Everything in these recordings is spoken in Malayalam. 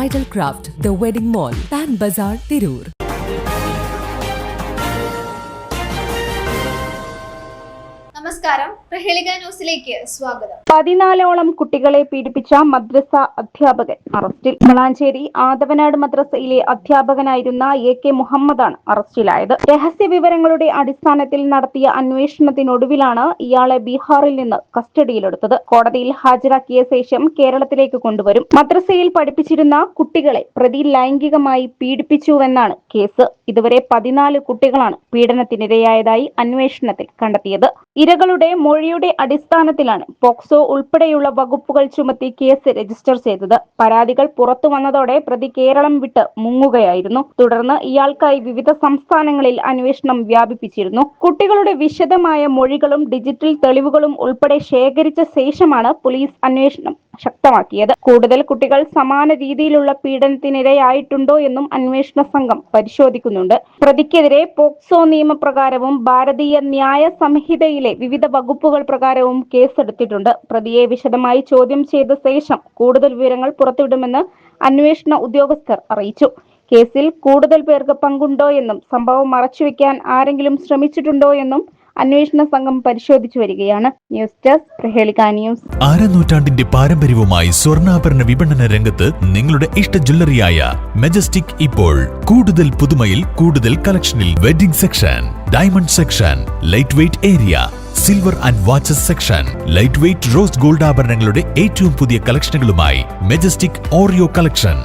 Bridal Craft, The Wedding Mall, Pan Bazaar, Tirur. നമസ്കാരം, പ്രഹേളിക ന്യൂസിലേക്ക് സ്വാഗതം. 14ഓളം കുട്ടികളെ പീഡിപ്പിച്ച മദ്രസ അധ്യാപകൻ അറസ്റ്റിൽ. വളാഞ്ചേരി ആദവനാട് മദ്രസയിലെ അധ്യാപകനായിരുന്ന AK മുഹമ്മദാണ് അറസ്റ്റിലായത്. രഹസ്യ വിവരങ്ങളുടെ അടിസ്ഥാനത്തിൽ നടത്തിയ അന്വേഷണത്തിനൊടുവിലാണ് ഇയാളെ ബീഹാറിൽ നിന്ന് കസ്റ്റഡിയിലെടുത്തത്. കോടതിയിൽ ഹാജരാക്കിയ ശേഷം കേരളത്തിലേക്ക് കൊണ്ടുവരും. മദ്രസയിൽ പഠിപ്പിച്ചിരുന്ന കുട്ടികളെ പ്രതി ലൈംഗികമായി പീഡിപ്പിച്ചുവെന്നാണ് കേസ്. ഇതുവരെ 14 കുട്ടികളാണ് പീഡനത്തിനിരയായതായി അന്വേഷണത്തിൽ കണ്ടെത്തിയത്. ഇരകളുടെ മൊഴിയുടെ അടിസ്ഥാനത്തിലാണ് പോക്സോ ഉൾപ്പെടെയുള്ള വകുപ്പുകൾ ചുമത്തി കേസ് രജിസ്റ്റർ ചെയ്തത്. പരാതികൾ പുറത്തു വന്നതോടെ പ്രതി കേരളം വിട്ട് മുങ്ങുകയായിരുന്നു. തുടർന്ന് ഇയാൾക്കായി വിവിധ സംസ്ഥാനങ്ങളിൽ അന്വേഷണം വ്യാപിപ്പിച്ചിരുന്നു. കുട്ടികളുടെ വിശദമായ മൊഴികളും ഡിജിറ്റൽ തെളിവുകളും ഉൾപ്പെടെ ശേഖരിച്ച ശേഷമാണ് പോലീസ് അന്വേഷണം ശക്തമാക്കിയത്. കൂടുതൽ കുട്ടികൾ സമാന രീതിയിലുള്ള പീഡനത്തിനിരയായിട്ടുണ്ടോ എന്നും അന്വേഷണ സംഘം പരിശോധിക്കുന്നുണ്ട്. പ്രതിക്കെതിരെ പോക്സോ നിയമപ്രകാരവും ഭാരതീയ ന്യായ സംഹിതയിലെ വിവിധ വകുപ്പുകൾ പ്രകാരവും കേസെടുത്തിട്ടുണ്ട്. പ്രതിയെ വിശദമായി ചോദ്യം ചെയ്ത ശേഷം കൂടുതൽ വിവരങ്ങൾ പുറത്തുവിടുമെന്ന് അന്വേഷണ ഉദ്യോഗസ്ഥർ അറിയിച്ചു. കേസിൽ കൂടുതൽ പേർക്ക് പങ്കുണ്ടോ എന്നും സംഭവം മറച്ചുവെക്കാൻ ആരെങ്കിലും ശ്രമിച്ചിട്ടുണ്ടോ എന്നും അന്വേഷണ സംഘം പരിശോധിച്ചു വരികയാണ്. News desk Prahelika news. നൂറ്റാണ്ടിന്റെ പാരമ്പര്യവുമായി സ്വർണ്ണാഭരണ വിപണന രംഗത്ത് നിങ്ങളുടെ ഇഷ്ട ജ്വല്ലറിയായ മെജസ്റ്റിക് ഇപ്പോൾ കൂടുതൽ പുതുമയിൽ കൂടുതൽ കളക്ഷനിൽ. Wedding section, diamond section, light weight area, silver and watches section, light weight rose gold ആഭരണങ്ങളുടെ ഏറ്റവും പുതിയ കളക്ഷനുകളുമായി മെജസ്റ്റിക് ഓറിയോ കളക്ഷൻ.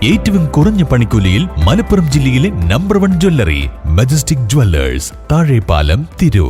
ഏറ്റവും കുറഞ്ഞ പണിക്കൂലിയിൽ മലപ്പുറം ജില്ലയിലെ number 1 jewellery majestic Jewellers, Thazhepalam, Tirur.